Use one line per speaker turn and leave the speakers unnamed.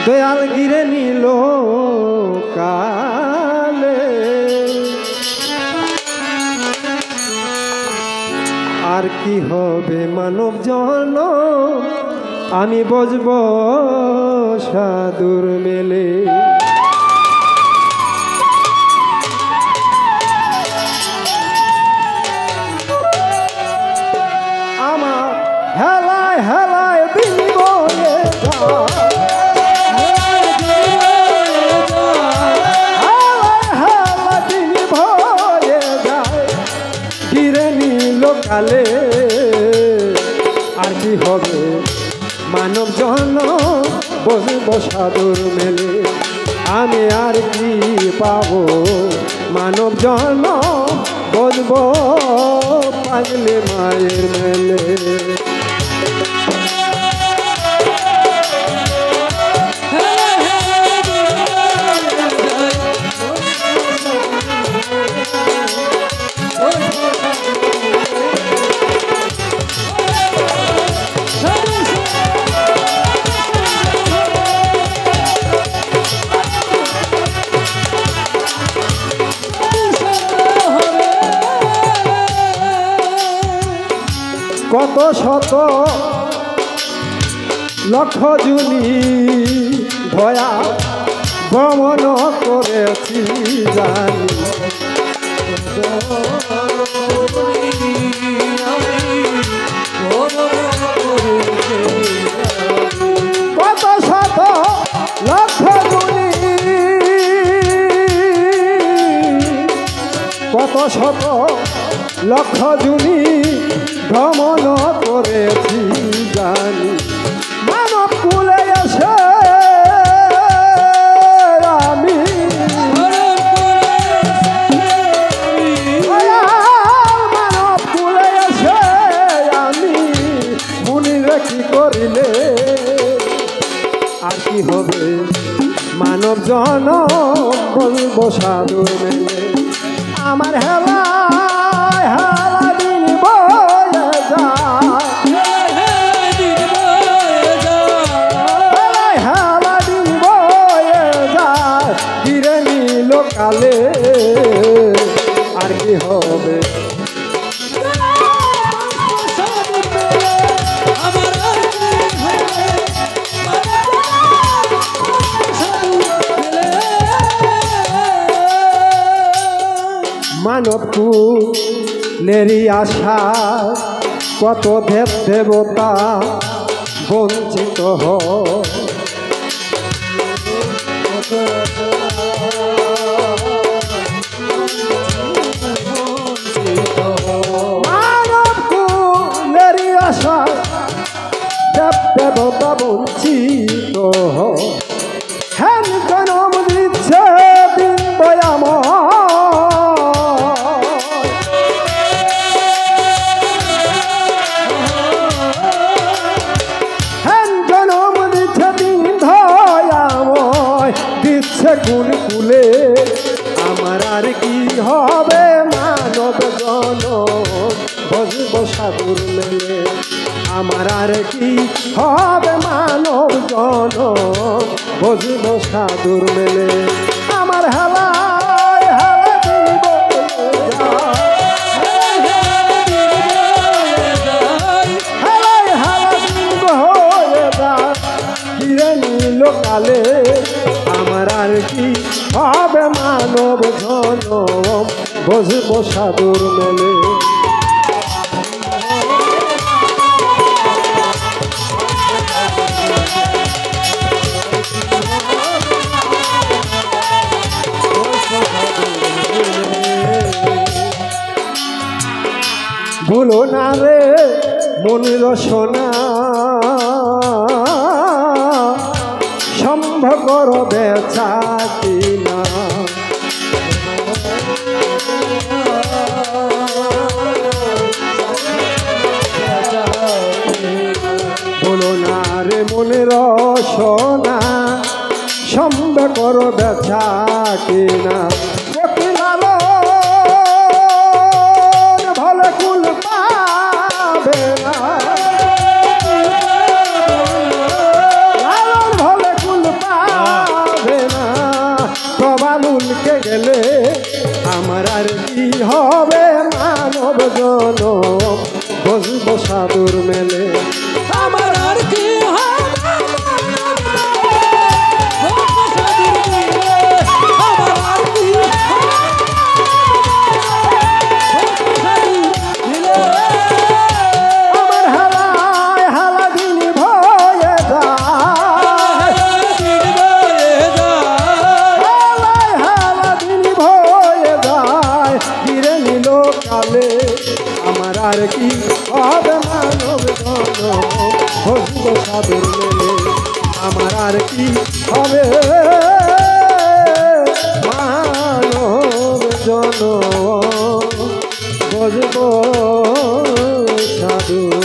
দয়াল গিরে নিল কালে আর কি হবে মানব জন আমি বজব সাধুর মেলে আমার হেলায় হেলায় দিন বয়ে কালে আর কি হবে মানব জন বসব সাধুর মেলে আমি আর কি পাবো মানব জন বসব পাগলে মায়ের মেলে কত শত লক্ষ জুনি ভয়া ভ্রমণ করেছি জানি কত শত লক্ষ জুনি কত শত লক্ষ জুনি ভ্রমণ করেছি জানি মানব কুলে এসে আমি মানব কুলে এসে আমি মুনিরে কি করিলে আর কি হবে মানব জন বলব সাধুর মেলে আমার হেলা কালে আর কি হবে মানব কুলেরই আশা কত দেব দেবতা বঞ্চিত হয় দেবতা বঞ্চিত হেন জনম দিচ্ছে বিন্দয়াম হেন জনম দিচ্ছে বিন্দয়াম দিচ্ছে কোন কুলে আমার আর কি হবে মানব জন বসব সাধুর মেলে আমার আর কি হবে মানব জন বসব সাধুর মেলে আমার হেলায় হেলা দিব হেলায় হেলা দিব হয়ে যায় গিরে নিল কালে আমার আর কি হবে মানব জন বসব সাধুর মেলে ভুলো না রে মনির সোনা সম্ভব কর বেচা কিনা ভুলো না রে মনির সোনা সম্ভব কর বেচা কিনা লালন ভলে কুল পা জনম বসব সাধুর মেলে।
আমার আর কি হবে আমার আর কি
আমার হালায় হালা দিন ভয়ে যায়, হালায় হালা দিন ভয়ে যায়, ফিরে নিল কালে। আমার আর কি হবে মানব জনম বসব সাধুর মেলে। আমার আর কি হবে মানব জনম বসব সাধুর